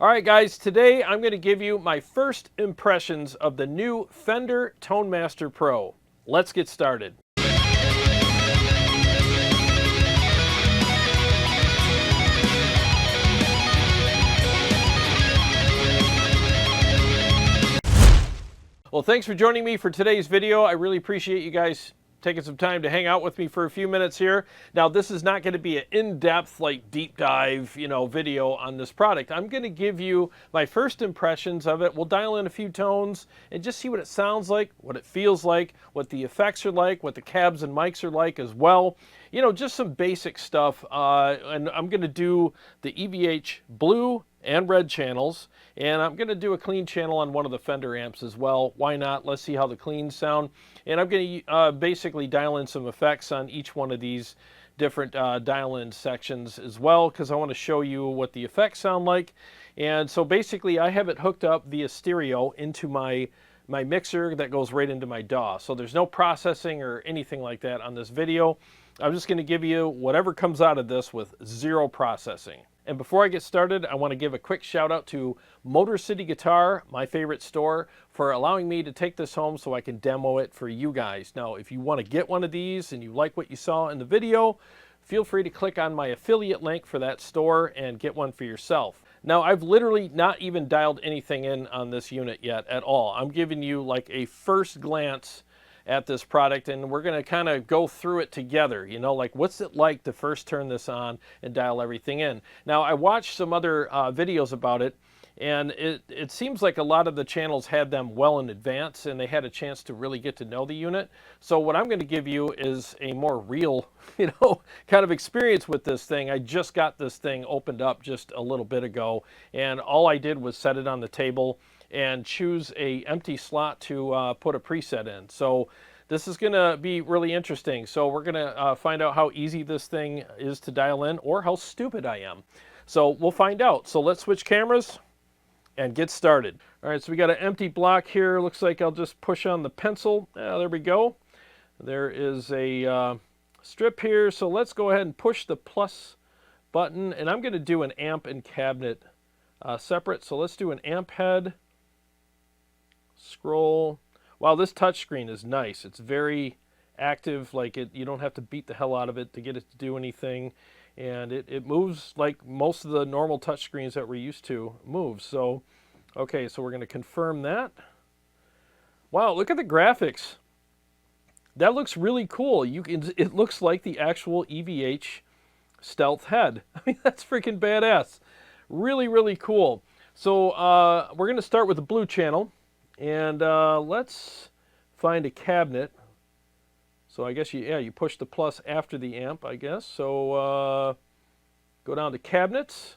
All right, guys, today I'm going to give you my first impressions of the new Fender Tone Master Pro. Let's get started. Well, thanks for joining me for today's video. I really appreciate you guys taking some time to hang out with me for a few minutes here. Now, this is not going to be an in-depth, like deep dive, video on this product. I'm going to give you my first impressions of it. We'll dial in a few tones and just see what it sounds like, what it feels like, what the effects are like, what the cabs and mics are like as well. Just some basic stuff. And I'm going to do the EVH blue and red channels, and I'm going to do a clean channel on one of the Fender amps as well. Why not? Let's see how the cleans sound. And I'm going to basically dial in some effects on each one of these different dial-in sections as well, because I want to show you what the effects sound like. And so basically I have it hooked up via stereo into my mixer that goes right into my DAW. So there's no processing or anything like that on this video. I'm just going to give you whatever comes out of this with zero processing. And before I get started, I want to give a quick shout out to Motor City Guitar, my favorite store, for allowing me to take this home so I can demo it for you guys. Now, if you want to get one of these and you like what you saw in the video, feel free to click on my affiliate link for that store and get one for yourself. Now, I've literally not even dialed anything in on this unit yet at all. I'm giving you like a first glance at this product, and we're going to kind of go through it together, like what's it like to first turn this on and dial everything in. Now, I watched some other videos about it, and it seems like a lot of the channels had them well in advance and they had a chance to really get to know the unit. So what I'm going to give you is a more real, kind of experience with this thing. I just got this thing opened up just a little bit ago, and all I did was set it on the table and choose a empty slot to put a preset in. So this is going to be really interesting. So we're going to find out how easy this thing is to dial in, or how stupid I am. So we'll find out. So let's switch cameras and get started. All right, so we got an empty block here. Looks like I'll just push on the pencil. There we go. There is a strip here. So let's go ahead and push the plus button, and I'm going to do an amp and cabinet separate. So let's do an amp head. Scroll. Wow, this touchscreen is nice. It's very active. You don't have to beat the hell out of it to get it to do anything, and it moves like most of the normal touchscreens that we're used to move. So, okay, so we're going to confirm that. Wow, look at the graphics. That looks really cool. It looks like the actual EVH stealth head. I mean, that's freaking badass. Really, really cool. So we're going to start with the blue channel. And let's find a cabinet. So I guess you push the plus after the amp, I guess. So go down to cabinets.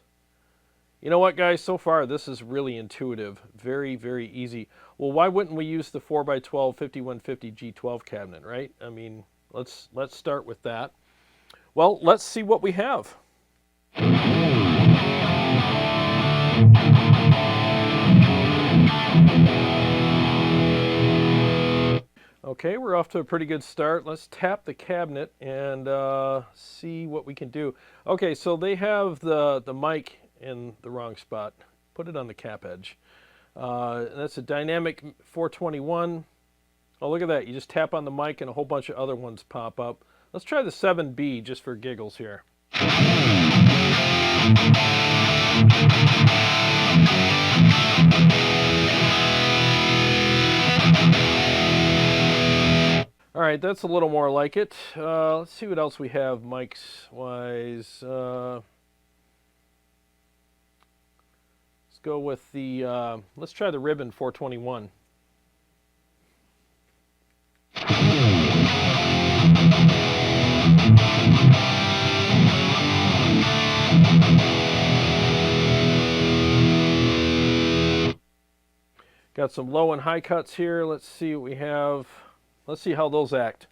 You know what, guys? So far, this is really intuitive. Very, very easy. Well, why wouldn't we use the 4x12 5150 G12 cabinet, right? I mean, let's start with that. Well, let's see what we have. Okay, we're off to a pretty good start. Let's tap the cabinet and see what we can do. Okay, so they have the mic in the wrong spot. Put it on the cap edge. That's a dynamic 421. Oh, look at that. You just tap on the mic and a whole bunch of other ones pop up. Let's try the 7B just for giggles here. All right, that's a little more like it. Let's see what else we have mics-wise. Let's go with the, let's try the Ribbon 421. Got some low and high cuts here. Let's see what we have. Let's see how those act.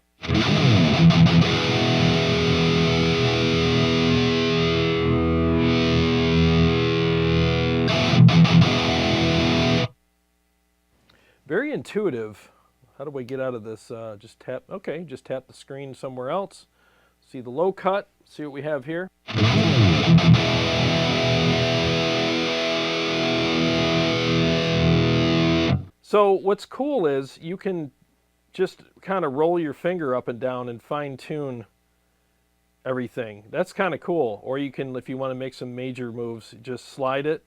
Very intuitive. How do we get out of this? Just tap, okay, just tap the screen somewhere else. See the low cut, see what we have here. So what's cool is you can just kind of roll your finger up and down and fine tune everything. That's kind of cool. Or you can, if you want to make some major moves, just slide it.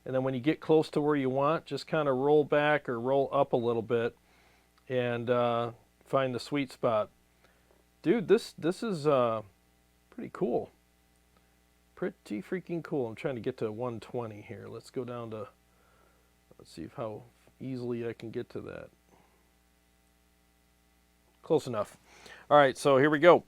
And then when you get close to where you want, just kind of roll back or roll up a little bit and find the sweet spot. Dude, this is pretty cool. Pretty freaking cool. I'm trying to get to 120 here. Let's go down to, let's see how easily I can get to that. Close enough. All right, so here we go.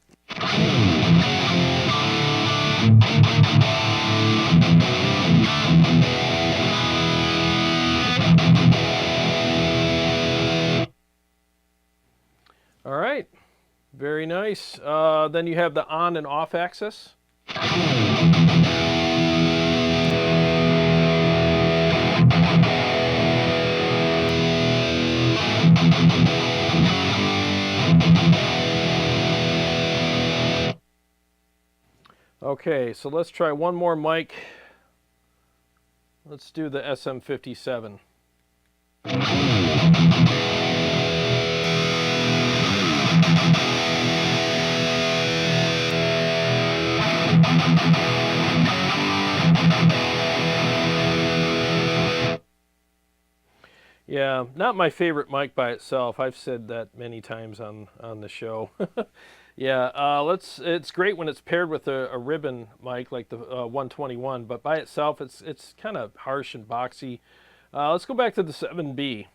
All right, very nice. Then you have the on and off axis. Okay, so let's try one more mic. Let's do the SM57. Yeah, not my favorite mic by itself. I've said that many times on the show. Yeah, it's great when it's paired with a ribbon mic like the 121, but by itself it's kind of harsh and boxy. Let's go back to the 7B.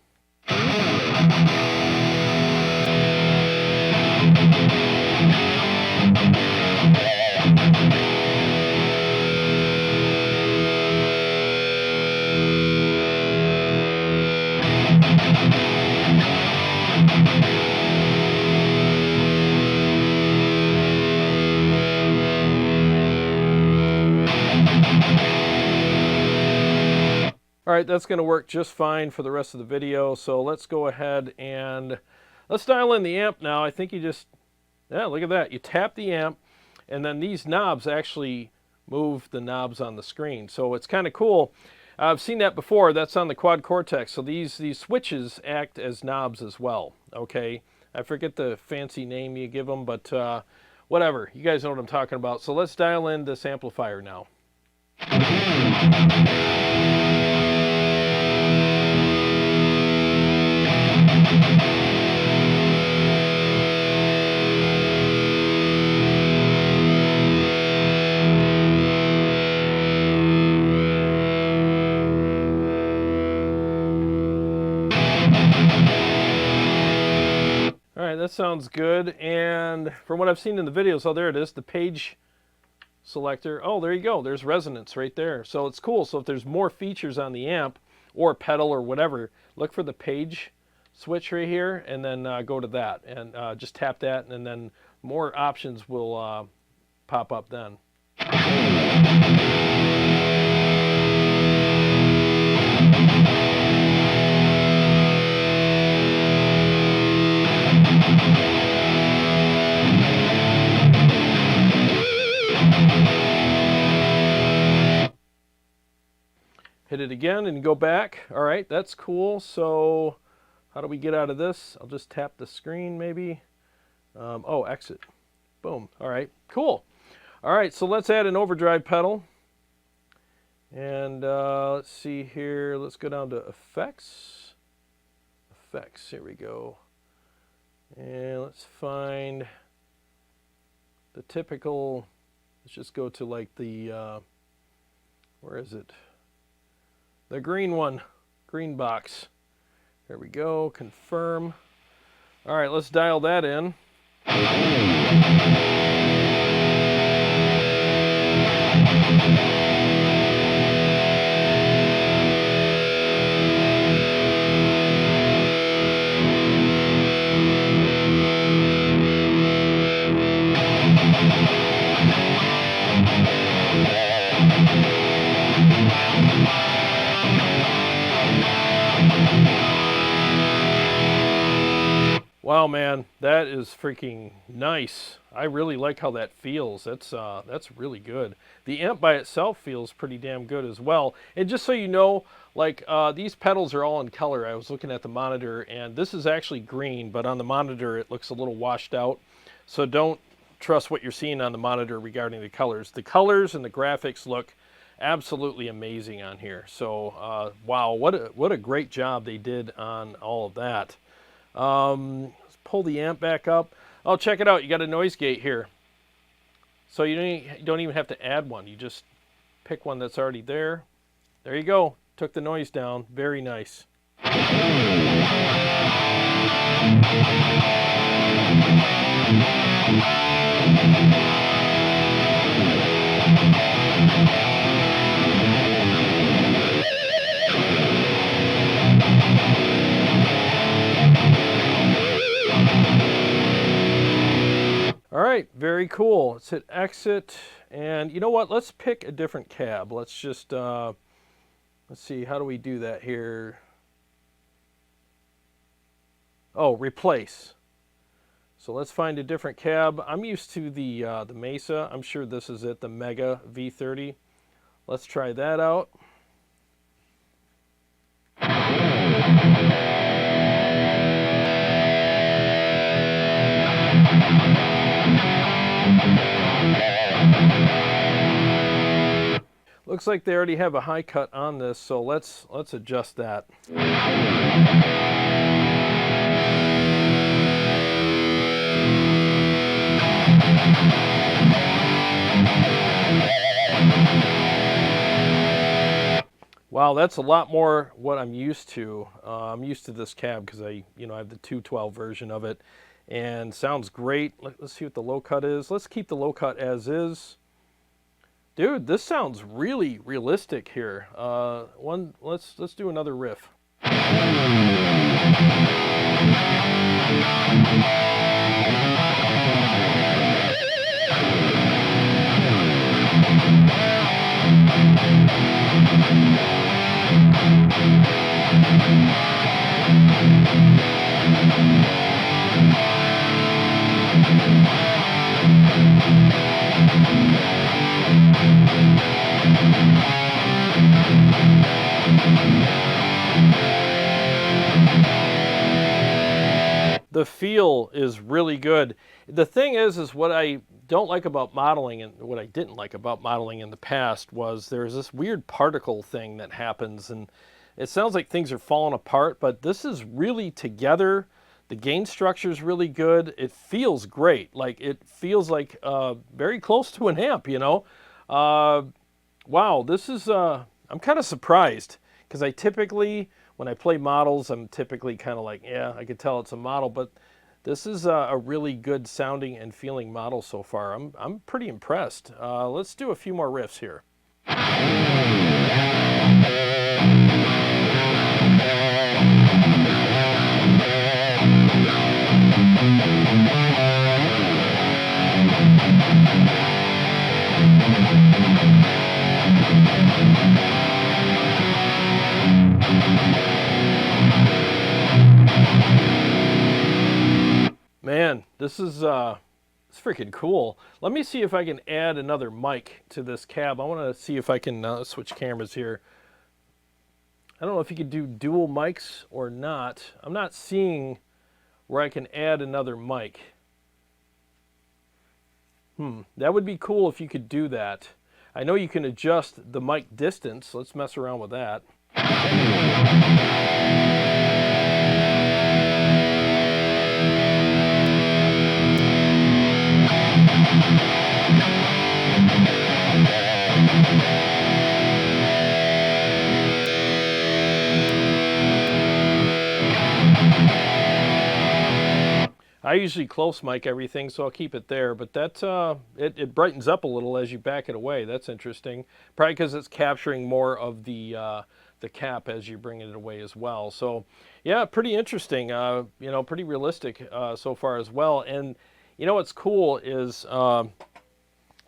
All right, that's going to work just fine for the rest of the video. So let's go ahead and let's dial in the amp now. I think you just, yeah, look at that. You tap the amp, and then these knobs actually move the knobs on the screen. So it's kind of cool. I've seen that before. That's on the quad CORTEX. So these switches act as knobs as well. Okay, I forget the fancy name you give them, but whatever. You guys know what I'm talking about. So let's dial in this amplifier now. All right, that sounds good. And from what I've seen in the videos, oh, there it is, the page selector. Oh, there you go. There's resonance right there. So it's cool. So if there's more features on the amp or pedal or whatever, look for the page switch right here and then go to that and just tap that, and then more options will pop up then. Hit it again and go back. All right, that's cool. So how do we get out of this? I'll just tap the screen maybe. Oh, exit. Boom. All right, cool. All right, so let's add an overdrive pedal. And let's see here. Let's go down to effects. Effects, here we go. And let's find the typical, let's just go to like the, where is it? The green one, green box. There we go, confirm. All right, let's dial that in. Wow, man, that is freaking nice. I really like how that feels. That's really good. The amp by itself feels pretty damn good as well. And just so you know, like these pedals are all in color. I was looking at the monitor, and this is actually green, but on the monitor it looks a little washed out. So don't trust what you're seeing on the monitor regarding the colors. The colors and the graphics look absolutely amazing on here. So wow, what a great job they did on all of that. Let's pull the amp back up. Oh, check it out. You got a noise gate here. So you don't even have to add one. You just pick one that's already there. There you go. Took the noise down. Very nice. All right, very cool. Let's hit exit, and you know what? Let's pick a different cab. Let's just let's see. How do we do that here? Oh, replace. So let's find a different cab. I'm used to the Mesa. I'm sure this is it, the Mega V30. Let's try that out. Looks like they already have a high cut on this, so let's adjust that. Wow, that's a lot more what I'm used to. I'm used to this cab because I have the 212 version of it, and sounds great. Let's see what the low cut is. Let's keep the low cut as is. Dude, this sounds really realistic here. Let's do another riff. The feel is really good. The thing is what I don't like about modeling, and what I didn't like about modeling in the past, was there's this weird particle thing that happens, and it sounds like things are falling apart, but this is really together. The gain structure is really good. It feels great. Like, it feels like very close to an amp, you know? Wow, this is, I'm kind of surprised, because I typically, when I play models, I'm typically kind of like, yeah, I could tell it's a model, but this is a really good sounding and feeling model so far. I'm pretty impressed. Let's do a few more riffs here. Man, this is it's freaking cool. Let me see if I can add another mic to this cab. I want to see if I can switch cameras here. I don't know if you could do dual mics or not. I'm not seeing where I can add another mic. That would be cool if you could do that. I know you can adjust the mic distance. Let's mess around with that. I usually close mic everything, so I'll keep it there, but that it brightens up a little as you back it away. That's interesting. Probably because it's capturing more of the cap as you bring it away as well. So yeah, pretty interesting. You know, pretty realistic so far as well. And you know what's cool is I'm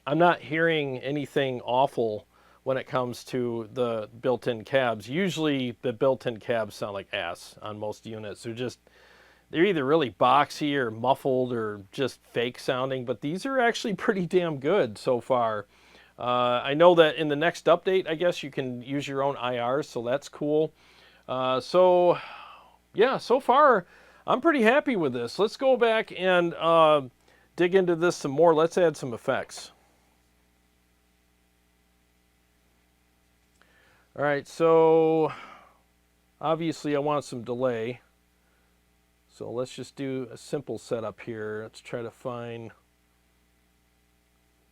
not hearing anything awful when it comes to the built-in cabs. Usually the built-in cabs sound like ass on most units. they're either really boxy or muffled or just fake sounding, but these are actually pretty damn good so far. I know that in the next update, I guess you can use your own IRs, so that's cool. So yeah, so far I'm pretty happy with this. Let's go back and dig into this some more. Let's add some effects. All right, so obviously I want some delay. So let's just do a simple setup here. Let's try to find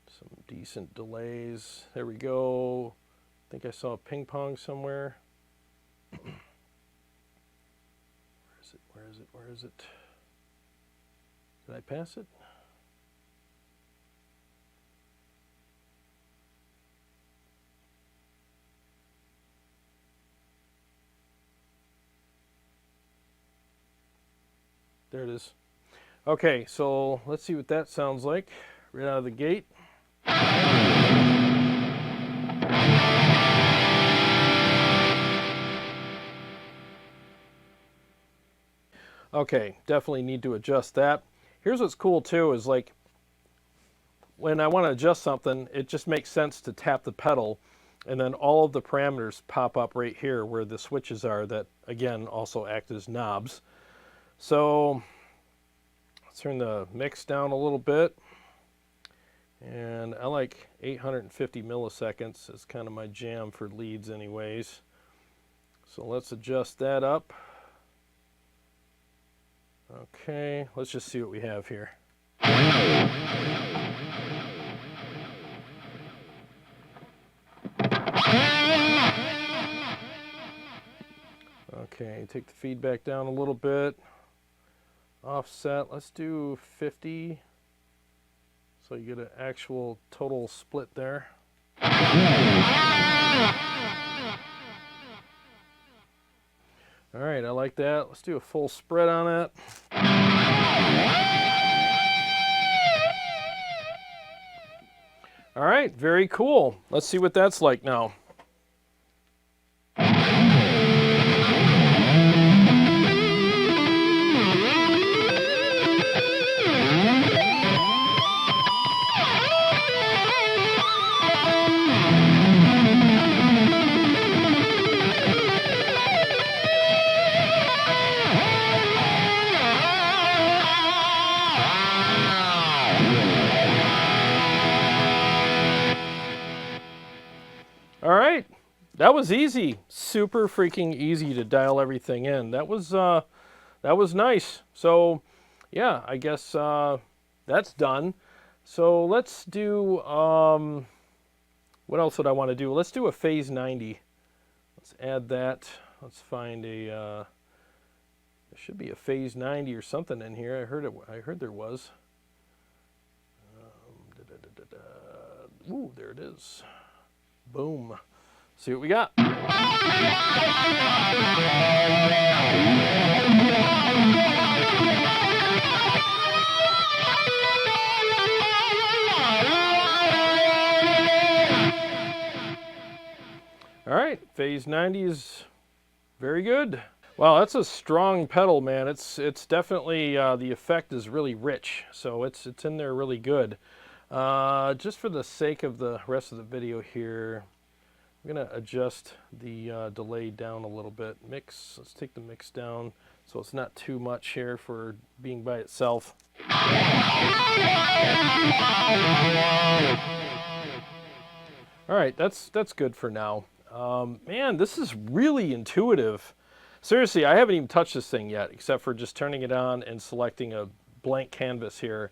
some decent delays. There we go. I think I saw a ping pong somewhere. Where is it? Where is it? Where is it? Did I pass it? There it is. Okay, so let's see what that sounds like right out of the gate. Okay, definitely need to adjust that. Here's what's cool too is like when I want to adjust something, it just makes sense to tap the pedal and then all of the parameters pop up right here where the switches are that again also act as knobs. So let's turn the mix down a little bit. And I like 850 milliseconds. It's kind of my jam for leads anyways. So let's adjust that up. Okay, let's just see what we have here. Okay, take the feedback down a little bit. Offset, let's do 50. So you get an actual total split there. All right, I like that. Let's do a full spread on it. All right, very cool. Let's see what that's like now. All right, that was easy. Super freaking easy to dial everything in. That was nice. So yeah, I guess that's done. So let's do what else would I want to do? Let's do a phase 90. Let's add that. Let's find a there should be a phase 90 or something in here. I heard there was. Ooh, there it is. Boom. See what we got. All right, phase 90 is very good. Wow, that's a strong pedal, man. It's definitely the effect is really rich, so it's in there really good. Just for the sake of the rest of the video here, I'm going to adjust the delay down a little bit. Mix, let's take the mix down so it's not too much here for being by itself. All right, that's good for now. Man, this is really intuitive. Seriously, I haven't even touched this thing yet, except for just turning it on and selecting a blank canvas here.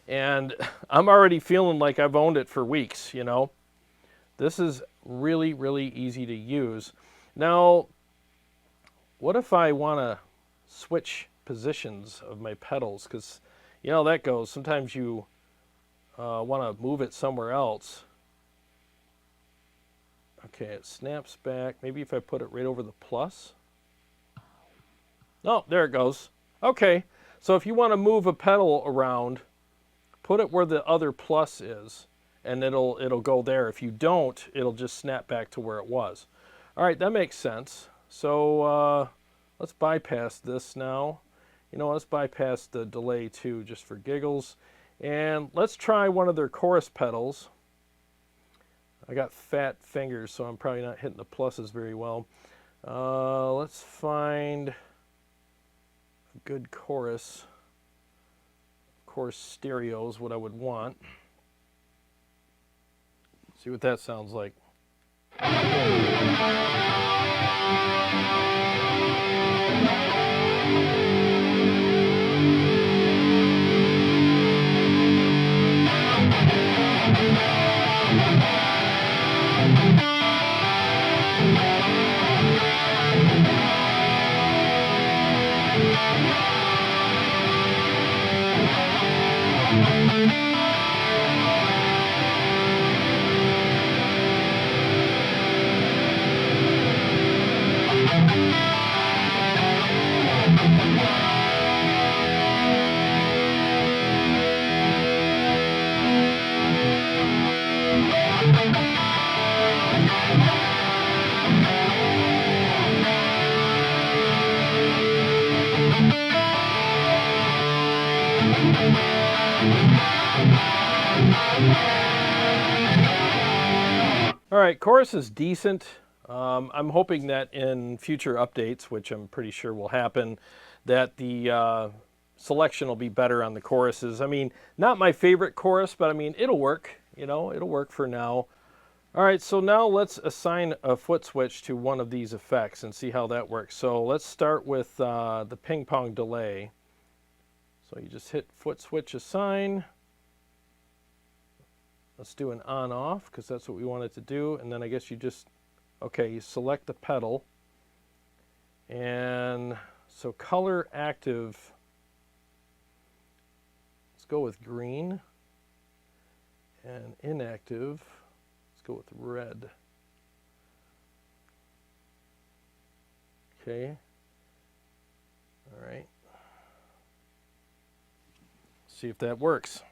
And I'm already feeling like I've owned it for weeks, you know. This is really, really easy to use. Now, what if I want to switch positions of my pedals? Because, you know, that goes. Sometimes you want to move it somewhere else. Okay, it snaps back. Maybe if I put it right over the plus. Oh, there it goes. Okay, so if you want to move a pedal around, put it where the other plus is, and it'll go there. If you don't, it'll just snap back to where it was. All right, that makes sense. So let's bypass this now. You know, let's bypass the delay too, just for giggles. And let's try one of their chorus pedals. I got fat fingers, so I'm probably not hitting the pluses very well. Let's find a good chorus. Of course, stereo is what I would want. See what that sounds like. All right, chorus is decent. I'm hoping that in future updates, which I'm pretty sure will happen, that the selection will be better on the choruses. I mean, not my favorite chorus, but I mean, it'll work. You know, it'll work for now. All right, so now let's assign a foot switch to one of these effects and see how that works. So let's start with the ping pong delay. So you just hit foot switch assign. Let's do an on-off, because that's what we wanted to do. And then I guess you just, okay, you select the pedal. And so color active, let's go with green. And inactive, let's go with red. Okay. All right. See if that works.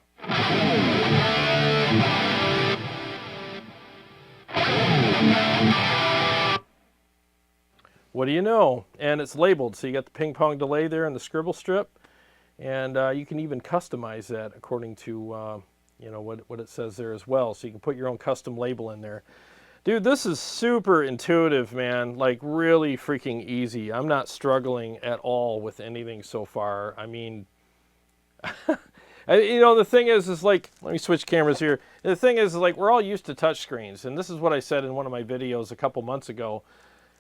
What do you know? And it's labeled, so you got the ping pong delay there in the scribble strip, and you can even customize that according to you know what it says there as well. So you can put your own custom label in there. Dude, this is super intuitive, man. Like really freaking easy. I'm not struggling at all with anything so far. I mean. You know, the thing is like, let me switch cameras here. The thing is like, we're all used to touch screens, and this is what I said in one of my videos a couple months ago.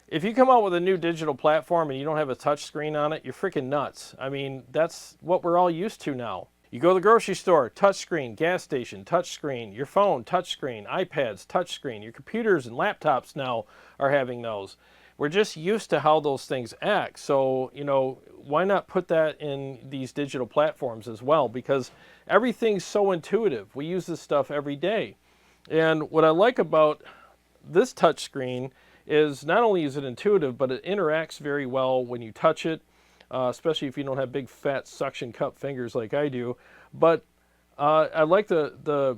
If you come out with a new digital platform and you don't have a touch screen on it, you're freaking nuts. I mean, that's what we're all used to now. You go to the grocery store, touch screen, gas station, touch screen, your phone, touch screen, iPads, touch screen, your computers and laptops now are having those. We're just used to how those things act. So, you know, why not put that in these digital platforms as well? Because everything's so intuitive. We use this stuff every day. And what I like about this touch screen is not only is it intuitive, but it interacts very well when you touch it, especially if you don't have big fat suction cup fingers like I do. But I like the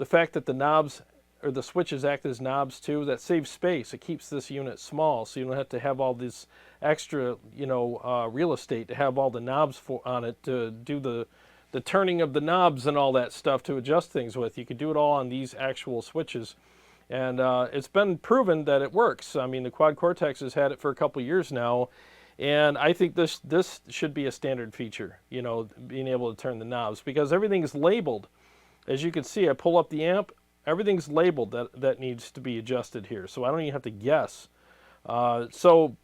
fact that the knobs or the switches act as knobs too. That saves space. It keeps this unit small, so you don't have to have all this extra, you know, real estate to have all the knobs on it to do the turning of the knobs and all that stuff to adjust things with. You can do it all on these actual switches, and it's been proven that it works. I mean, the Quad Cortex has had it for a couple years now, and I think this should be a standard feature. You know, being able to turn the knobs, because everything is labeled. As you can see, I pull up the amp. Everything's labeled that needs to be adjusted here, so I don't even have to guess. So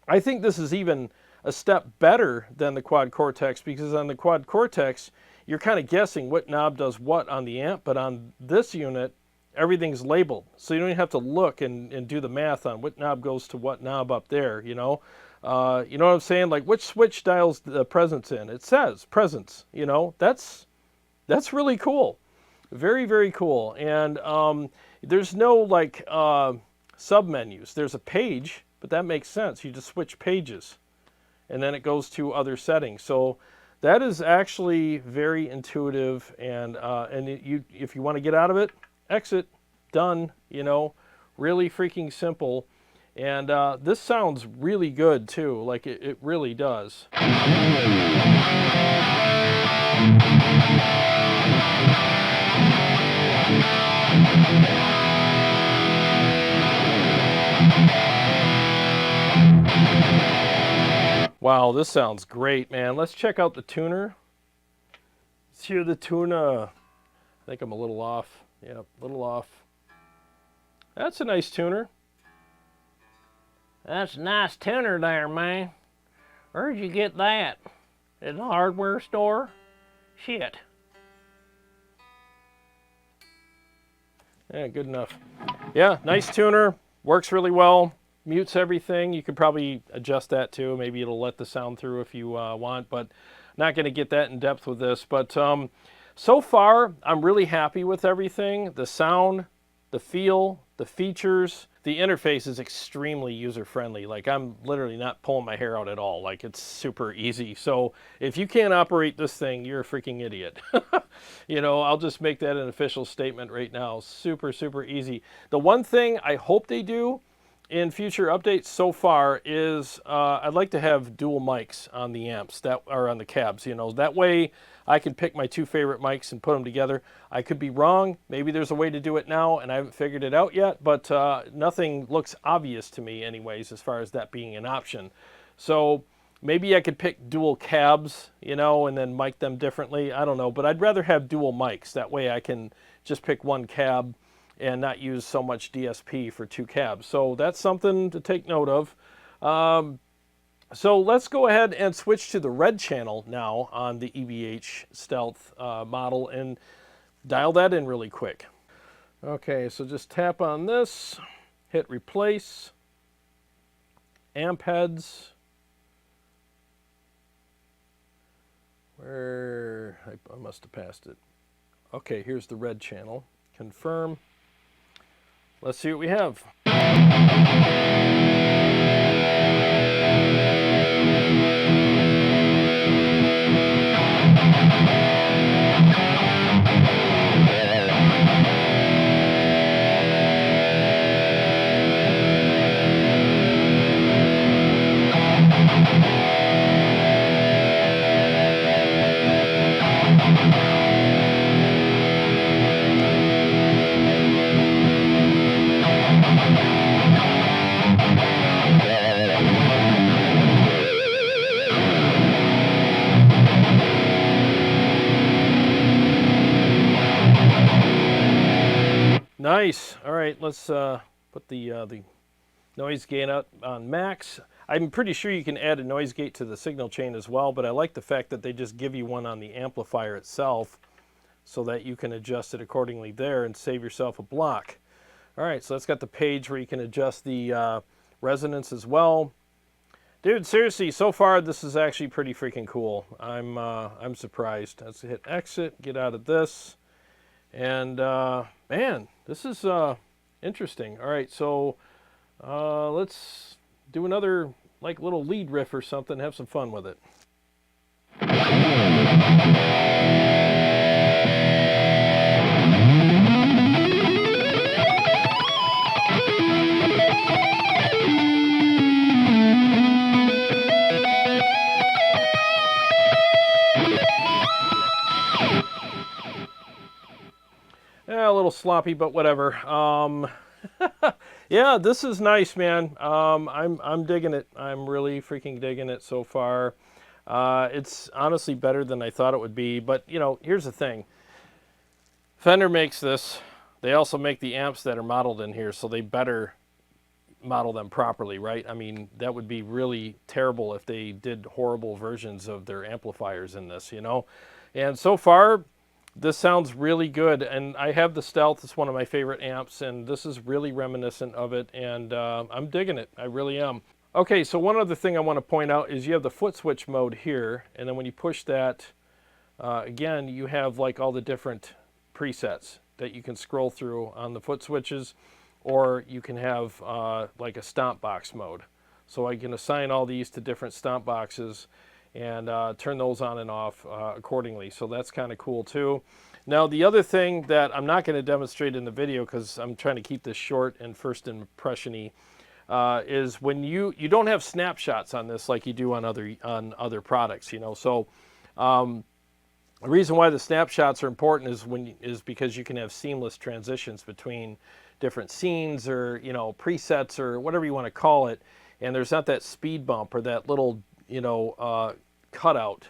I think this is even a step better than the Quad Cortex, because on the Quad Cortex, you're kind of guessing what knob does what on the amp, but on this unit, everything's labeled. So you don't even have to look and do the math on what knob goes to what knob up there, you know? You know what I'm saying? Like, which switch dials the presence in? It says presence, you know? That's really cool. Very, very cool. And there's no like sub-menus. There's a page, but that makes sense. You just switch pages, and then it goes to other settings. So that is actually very intuitive, and if you want to get out of it, exit, done, you know, really freaking simple. And this sounds really good too, like it really does. Wow, this sounds great, man. Let's check out the tuner. Let's hear the tuner. I think I'm a little off. Yeah, a little off. That's a nice tuner. That's a nice tuner there, man. Where'd you get that? In the hardware store? Shit. Yeah, good enough. Yeah, nice tuner. Works really well. Mutes everything. You could probably adjust that too. Maybe it'll let the sound through if you want, but not going to get that in depth with this. But so far, I'm really happy with everything. The sound, the feel, the features, the interface is extremely user-friendly. Like, I'm literally not pulling my hair out at all. Like, it's super easy. So if you can't operate this thing, you're a freaking idiot. You know, I'll just make that an official statement right now. Super, super easy. The one thing I hope they do in future updates so far is I'd like to have dual mics on the amps that are on the cabs. You know, that way I can pick my two favorite mics and put them together. I could be wrong. Maybe there's a way to do it now, and I haven't figured it out yet. But nothing looks obvious to me, anyways, as far as that being an option. So maybe I could pick dual cabs, you know, and then mic them differently. I don't know, but I'd rather have dual mics. That way I can just pick one cab and not use so much DSP for two cabs. So that's something to take note of. So let's go ahead and switch to the red channel now on the EVH Stealth model and dial that in really quick. Okay, so just tap on this, hit replace, amp heads. Where, I must have passed it. Okay, here's the red channel. Confirm. Let's see what we have. Nice. All right, let's put the noise gate up on max. I'm pretty sure you can add a noise gate to the signal chain as well, but I like the fact that they just give you one on the amplifier itself so that you can adjust it accordingly there and save yourself a block. All right, so that's got the page where you can adjust the resonance as well. Dude, seriously, so far this is actually pretty freaking cool. I'm surprised. Let's hit exit, get out of this. And man, this is interesting. All right, so let's do another like little lead riff or something, have some fun with it. Yeah, a little sloppy, but whatever. Yeah, this is nice, man. I'm digging it. I'm really freaking digging it so far. It's honestly better than I thought it would be. But you know, here's the thing. Fender makes this. They also make the amps that are modeled in here, so they better model them properly, right? I mean, that would be really terrible if they did horrible versions of their amplifiers in this, you know. And so far, this sounds really good, and I have the Stealth. It's one of my favorite amps, and this is really reminiscent of it, and I'm digging it. I really am. Okay, so one other thing I want to point out is you have the foot switch mode here, and then when you push that, again, you have like all the different presets that you can scroll through on the foot switches, or you can have like a stomp box mode. So I can assign all these to different stomp boxes and turn those on and off accordingly. So that's kind of cool too. Now the other thing that I'm not going to demonstrate in the video because I'm trying to keep this short and first impression-y, is when you don't have snapshots on this like you do on other products, you know. So the reason why the snapshots are important is because you can have seamless transitions between different scenes, or, you know, presets, or whatever you want to call it, and there's not that speed bump or that little, you know, cutout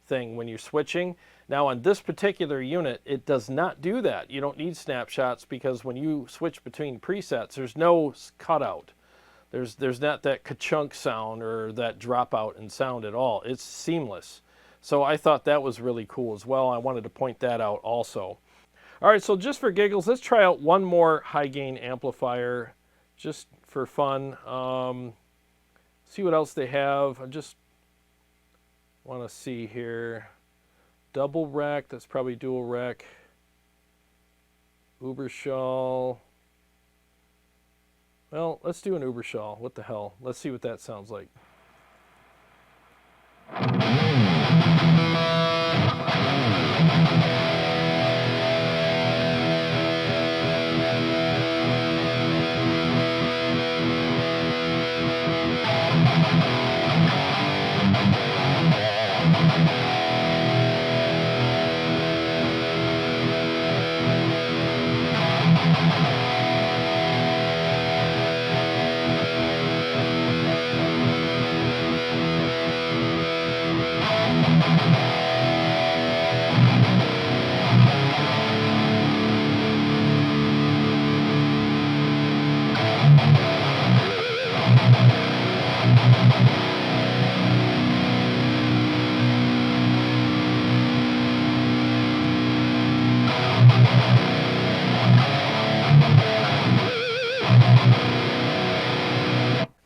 thing when you're switching. Now on this particular unit, it does not do that. You don't need snapshots, because when you switch between presets, there's no cutout. There's not that ka-chunk sound or that dropout in sound at all. It's seamless. So I thought that was really cool as well. I wanted to point that out also. All right, so just for giggles, let's try out one more high gain amplifier just for fun. See what else they have. I just want to see here. Double rec, that's probably dual rec. Uberschall. Well, let's do an Uberschall. What the hell? Let's see what that sounds like.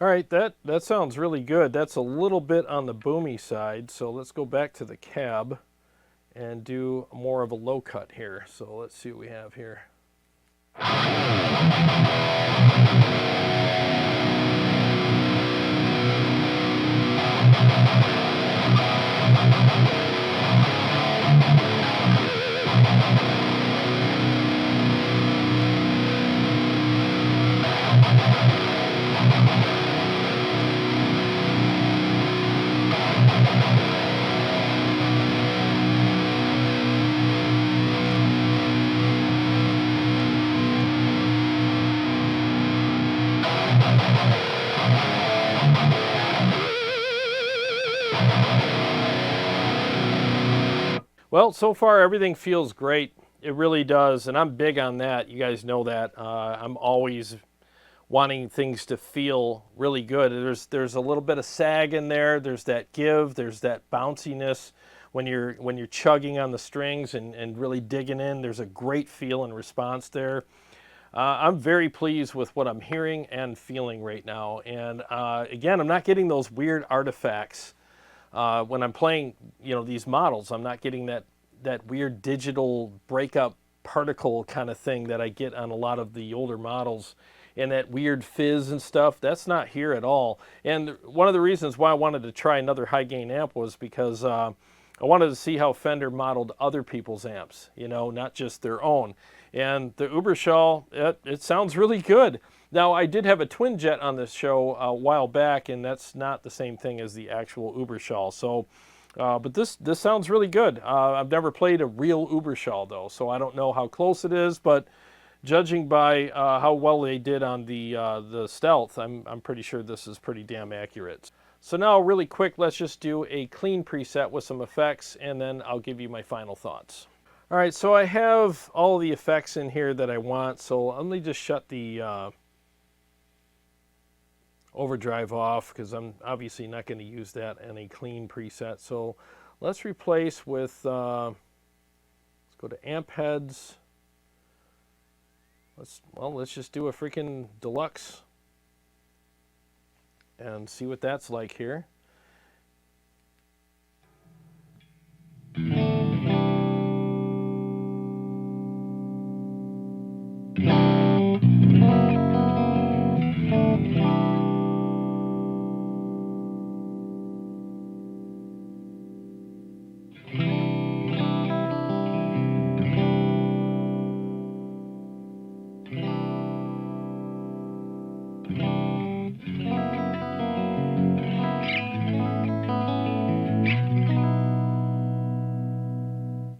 All right, that sounds really good. That's a little bit on the boomy side, so let's go back to the cab and do more of a low cut here. So let's see what we have here. Well, so far everything feels great. It really does, and I'm big on that. You guys know that. I'm always wanting things to feel really good. There's a little bit of sag in there. There's that give. There's that bounciness when you're chugging on the strings and really digging in. There's a great feel and response there. I'm very pleased with what I'm hearing and feeling right now. And again, I'm not getting those weird artifacts. When I'm playing, you know, these models, I'm not getting that weird digital breakup particle kind of thing that I get on a lot of the older models, and that weird fizz and stuff. That's not here at all. And one of the reasons why I wanted to try another high gain amp was because I wanted to see how Fender modeled other people's amps, you know, not just their own. And the Uberschall, it sounds really good. Now, I did have a twin jet on this show a while back, and that's not the same thing as the actual Uberschall. So, but this sounds really good. I've never played a real Uberschall though, so I don't know how close it is. But judging by how well they did on the Stealth, I'm pretty sure this is pretty damn accurate. So now, really quick, let's just do a clean preset with some effects, and then I'll give you my final thoughts. All right, so I have all the effects in here that I want. So let me just shut the overdrive off, because I'm obviously not going to use that in a clean preset. So let's replace with, let's go to amp heads. Let's just do a freaking deluxe and see what that's like here.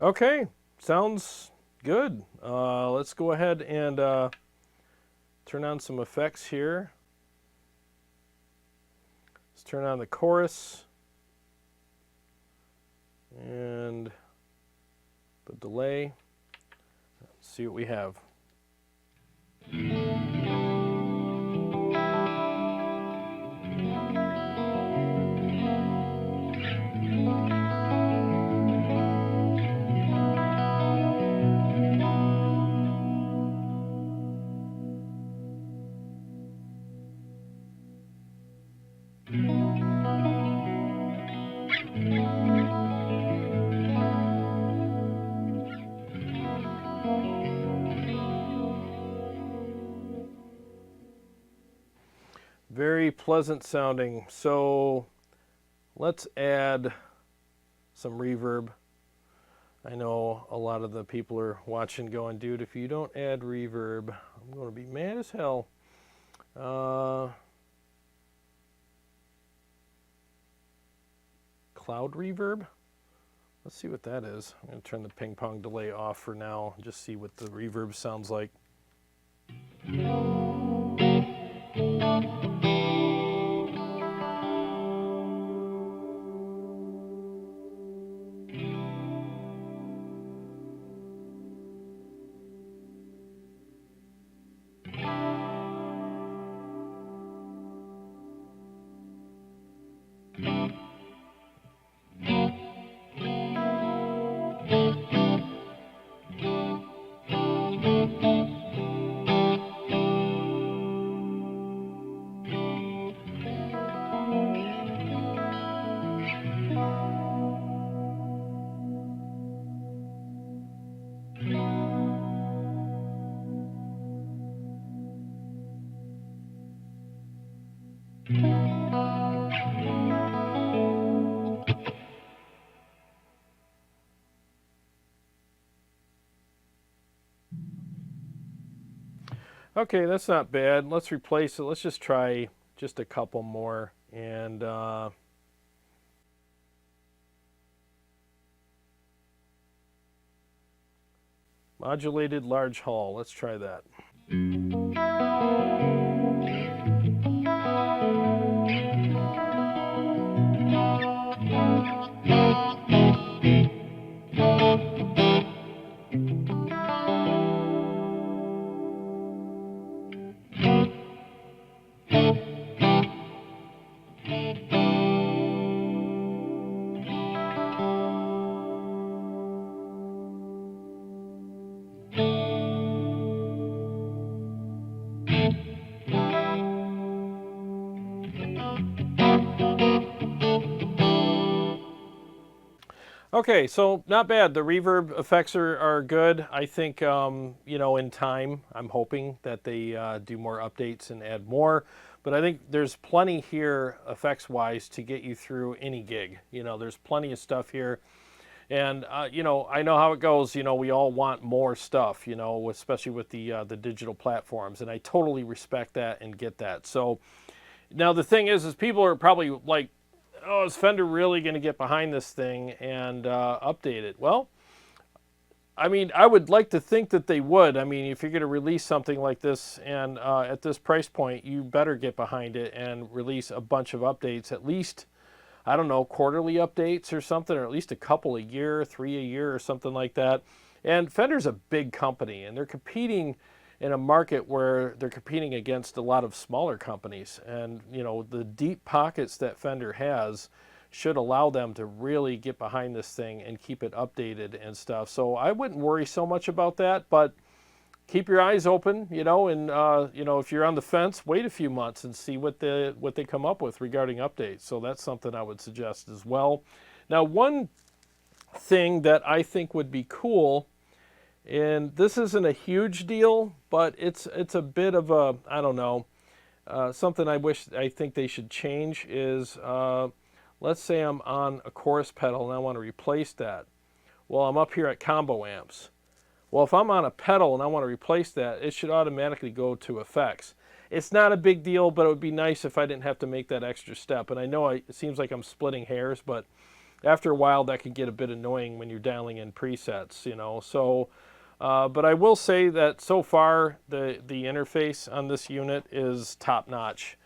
Okay, sounds good. Let's go ahead and turn on some effects here. Let's turn on the chorus and the delay. Let's see what we have. Very pleasant sounding. So let's add some reverb. I know a lot of the people are watching going, dude, if you don't add reverb, I'm going to be mad as hell. Cloud reverb. Let's see what that is. I'm going to turn the ping pong delay off for now and just see what the reverb sounds like. Okay, that's not bad. Let's replace it. Let's just try just a couple more. And modulated large hull. Let's try that. Okay, so not bad. The reverb effects are good. I think, you know, in time, I'm hoping that they do more updates and add more. But I think there's plenty here, effects-wise, to get you through any gig. You know, there's plenty of stuff here. And, you know, I know how it goes. You know, we all want more stuff, you know, especially with the digital platforms. And I totally respect that and get that. So now the thing is people are probably like, oh, is Fender really going to get behind this thing and update it? Well, I mean, I would like to think that they would. I mean, if you're going to release something like this and at this price point, you better get behind it and release a bunch of updates, at least, I don't know, quarterly updates or something, or at least a couple a year, 3 a year or something like that. And Fender's a big company, and they're competing in a market where they're competing against a lot of smaller companies. And, you know, the deep pockets that Fender has should allow them to really get behind this thing and keep it updated and stuff. So I wouldn't worry so much about that, but keep your eyes open, you know, and, you know, if you're on the fence, wait a few months and see what they come up with regarding updates. So that's something I would suggest as well. Now, one thing that I think would be cool, and this isn't a huge deal, but it's a bit of a, I don't know, something I think they should change is, let's say I'm on a chorus pedal and I want to replace that. Well, I'm up here at combo amps. Well, if I'm on a pedal and I want to replace that, it should automatically go to effects. It's not a big deal, but it would be nice if I didn't have to make that extra step. And I know it seems like I'm splitting hairs, but after a while that can get a bit annoying when you're dialing in presets, you know. So, but I will say that so far the interface on this unit is top notch.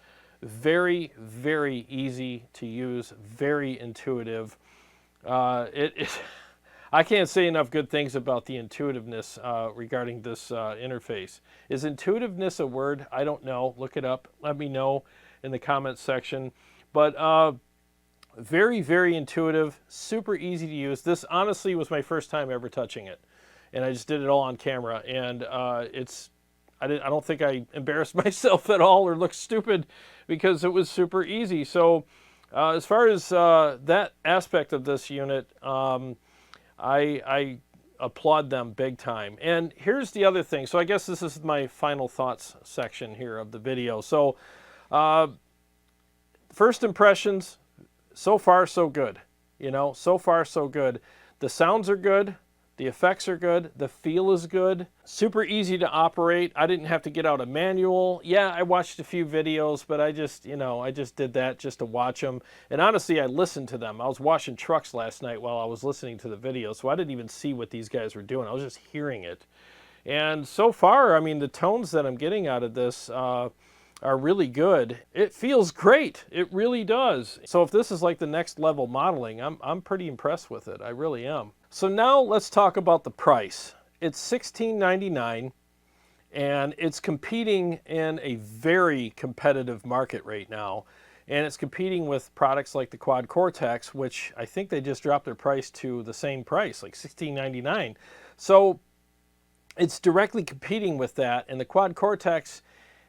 Very, very easy to use, very intuitive. I can't say enough good things about the intuitiveness regarding this interface. Is intuitiveness a word? I don't know. Look it up. Let me know in the comments section. But very, very intuitive, super easy to use. This honestly was my first time ever touching it, and I just did it all on camera. And I don't think I embarrassed myself at all or looked stupid because it was super easy. So as far as that aspect of this unit, I applaud them big time. And here's the other thing. So I guess this is my final thoughts section here of the video. So first impressions, so far so good. You know, so far so good. The sounds are good. The effects are good. The feel is good. Super easy to operate. I didn't have to get out a manual. Yeah, I watched a few videos, but I just did that just to watch them. And honestly, I listened to them. I was washing trucks last night while I was listening to the video, so I didn't even see what these guys were doing. I was just hearing it. And so far, I mean, the tones that I'm getting out of this are really good. It feels great. It really does. So if this is like the next level modeling, I'm pretty impressed with it. I really am. So now let's talk about the price. It's $16.99 and it's competing in a very competitive market right now. And it's competing with products like the Quad Cortex, which I think they just dropped their price to the same price, like $16.99. So it's directly competing with that, and the Quad Cortex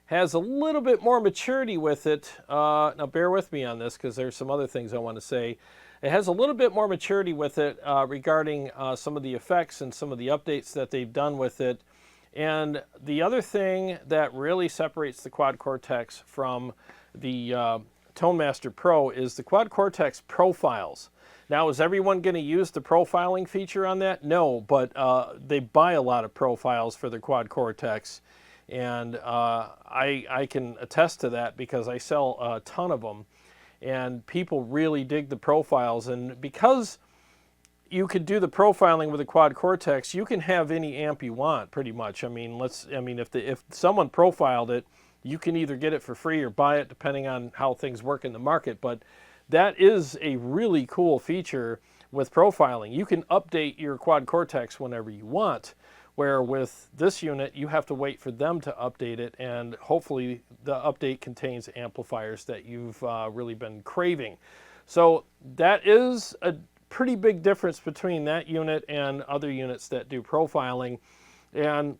has a little bit more maturity with it. Now bear with me on this because there's some other things I want to say. It has a little bit more maturity with it regarding some of the effects and some of the updates that they've done with it. And the other thing that really separates the Quad Cortex from the Tone Master Pro is the Quad Cortex profiles. Now, is everyone going to use the profiling feature on that? No, but they buy a lot of profiles for the Quad Cortex. And I can attest to that because I sell a ton of them. And people really dig the profiles. And because you could do the profiling with the Quad Cortex, you can have any amp you want, pretty much. I mean, if someone profiled it, you can either get it for free or buy it, depending on how things work in the market. But that is a really cool feature with profiling. You can update your Quad Cortex whenever you want, where with this unit, you have to wait for them to update it, and hopefully the update contains amplifiers that you've really been craving. So that is a pretty big difference between that unit and other units that do profiling. And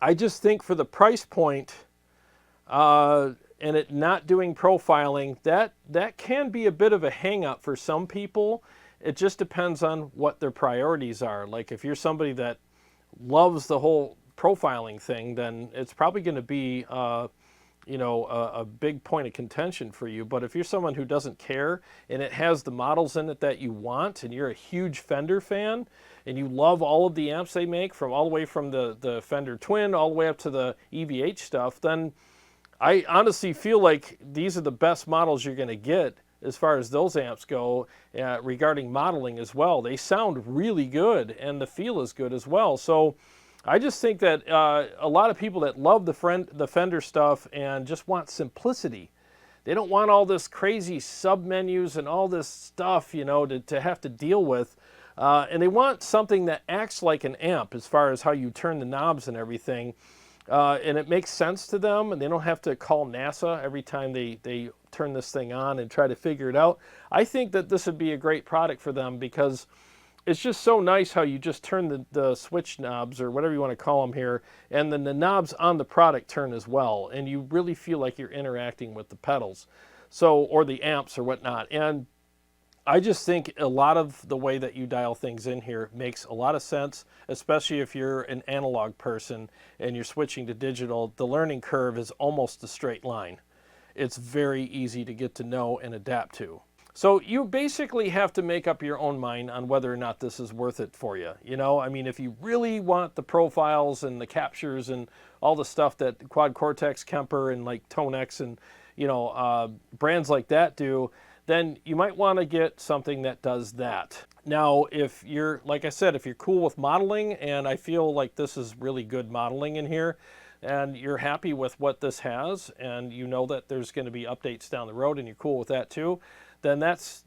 I just think for the price point, and it not doing profiling, that can be a bit of a hang-up for some people. It just depends on what their priorities are. Like if you're somebody that loves the whole profiling thing, then it's probably going to be a big point of contention for you. But if you're someone who doesn't care and it has the models in it that you want, and you're a huge Fender fan and you love all of the amps they make, from all the way from the Fender Twin all the way up to the EVH stuff, then I honestly feel like these are the best models you're going to get as far as those amps go, regarding modeling as well. They sound really good and the feel is good as well. So I just think that a lot of people that love the Fender stuff and just want simplicity, they don't want all this crazy sub-menus and all this stuff, you know, to have to deal with. And they want something that acts like an amp as far as how you turn the knobs and everything. And it makes sense to them, and they don't have to call NASA every time they turn this thing on and try to figure it out. I think that this would be a great product for them because it's just so nice how you just turn the switch knobs, or whatever you want to call them here, and then the knobs on the product turn as well, and you really feel like you're interacting with the pedals, or the amps or whatnot. And I just think a lot of the way that you dial things in here makes a lot of sense, especially if you're an analog person and you're switching to digital. The learning curve is almost a straight line. It's very easy to get to know and adapt to. So you basically have to make up your own mind on whether or not this is worth it for you. You know, I mean, if you really want the profiles and the captures and all the stuff that Quad Cortex, KEMPER, and like Tone X and, brands like that do, then you might want to get something that does that. Now, if you're, like I said, if you're cool with modeling, and I feel like this is really good modeling in here, and you're happy with what this has, and you know that there's going to be updates down the road, and you're cool with that too, then that's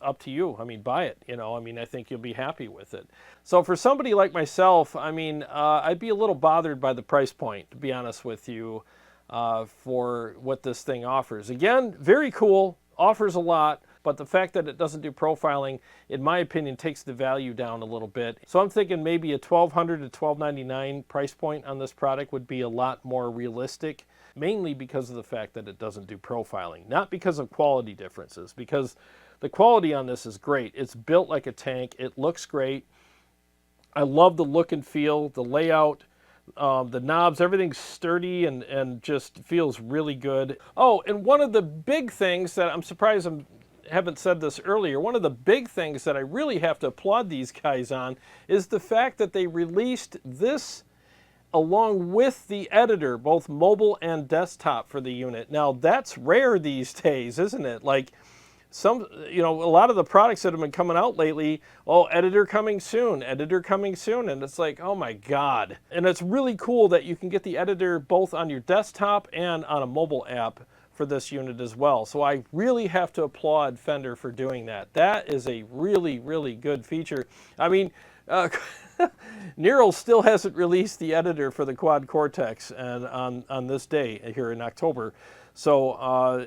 up to you. I mean, buy it, you know. I mean, I think you'll be happy with it. So for somebody like myself, I mean, I'd be a little bothered by the price point, to be honest with you, for what this thing offers. Again, very cool, offers a lot, but the fact that it doesn't do profiling, in my opinion, takes the value down a little bit. So I'm thinking maybe a $1,200 to $1,299 price point on this product would be a lot more realistic, mainly because of the fact that it doesn't do profiling, not because of quality differences, because the quality on this is great. It's built like a tank. It looks great. I love the look and feel, the layout, the knobs, everything's sturdy and just feels really good. Oh, and one of the big things that I'm surprised I haven't said this earlier, one of the big things that I really have to applaud these guys on is the fact that they released this along with the editor, both mobile and desktop for the unit. Now that's rare these days, isn't it? Like some, you know, a lot of the products that have been coming out lately, oh, editor coming soon, and it's like, oh my God. And it's really cool that you can get the editor both on your desktop and on a mobile app for this unit as well. So I really have to applaud Fender for doing that. That is a really, really good feature. I mean, Nero still hasn't released the editor for the Quad Cortex and on this day here in October. So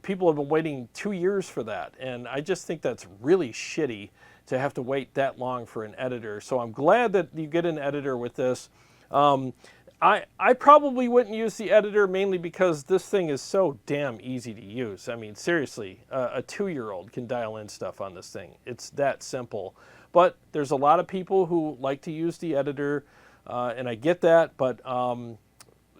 people have been waiting 2 years for that, and I just think that's really shitty to have to wait that long for an editor. So I'm glad that you get an editor with this. I probably wouldn't use the editor mainly because this thing is so damn easy to use. I mean, seriously, a 2-year-old can dial in stuff on this thing. It's that simple. But there's a lot of people who like to use the editor, and I get that, but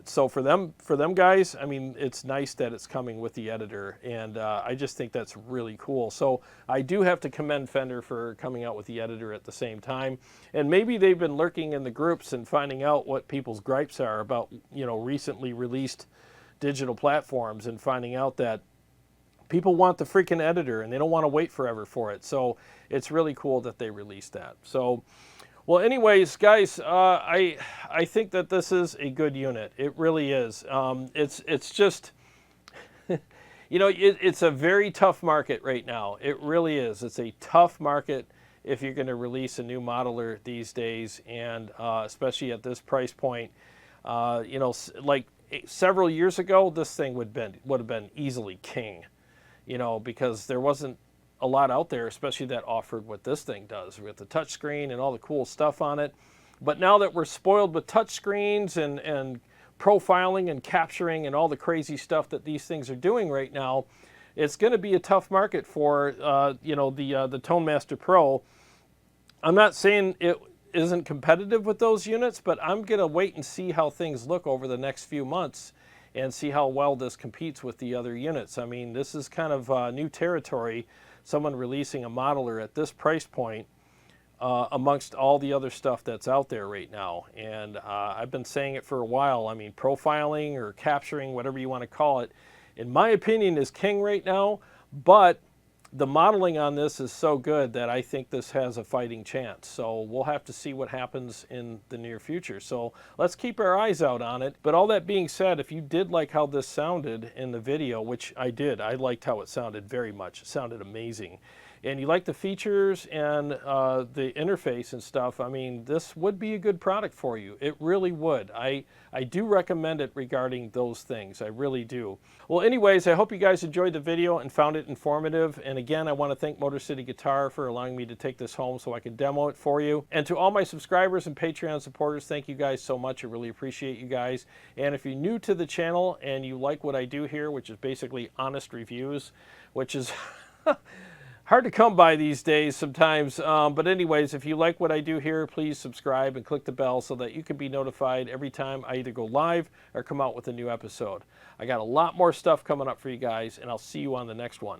so for them guys, I mean, it's nice that it's coming with the editor, and I just think that's really cool. So I do have to commend Fender for coming out with the editor at the same time, and maybe they've been lurking in the groups and finding out what people's gripes are about, you know, recently released digital platforms, and finding out that people want the freaking editor and they don't want to wait forever for it. So it's really cool that they released that. So, well, anyways, guys, I think that this is a good unit. It really is. It's just, you know, it's a very tough market right now. It really is. It's a tough market if you're going to release a new modeler these days, and especially at this price point. You know, like several years ago, this thing would have been easily king. You know, because there wasn't a lot out there, especially that offered what this thing does with the touchscreen and all the cool stuff on it. But now that we're spoiled with touchscreens and profiling and capturing and all the crazy stuff that these things are doing right now, it's going to be a tough market for you know, the Tone Master Pro. I'm not saying it isn't competitive with those units, but I'm going to wait and see how things look over the next few months and see how well this competes with the other units. I mean, this is kind of new territory, someone releasing a modeler at this price point amongst all the other stuff that's out there right now. And I've been saying it for a while. I mean, profiling or capturing, whatever you want to call it, in my opinion is king right now, but the modeling on this is so good that I think this has a fighting chance. So we'll have to see what happens in the near future. So let's keep our eyes out on it. But all that being said, if you did like how this sounded in the video, which I did, I liked how it sounded very much. It sounded amazing. And you like the features and the interface and stuff, I mean, this would be a good product for you. It really would. I do recommend it regarding those things. I really do. Well, anyways, I hope you guys enjoyed the video and found it informative. And again, I want to thank Motor City Guitar for allowing me to take this home so I can demo it for you. And to all my subscribers and Patreon supporters, thank you guys so much. I really appreciate you guys. And if you're new to the channel and you like what I do here, which is basically honest reviews, which is hard to come by these days sometimes, but anyways, if you like what I do here, please subscribe and click the bell so that you can be notified every time I either go live or come out with a new episode. I got a lot more stuff coming up for you guys, and I'll see you on the next one.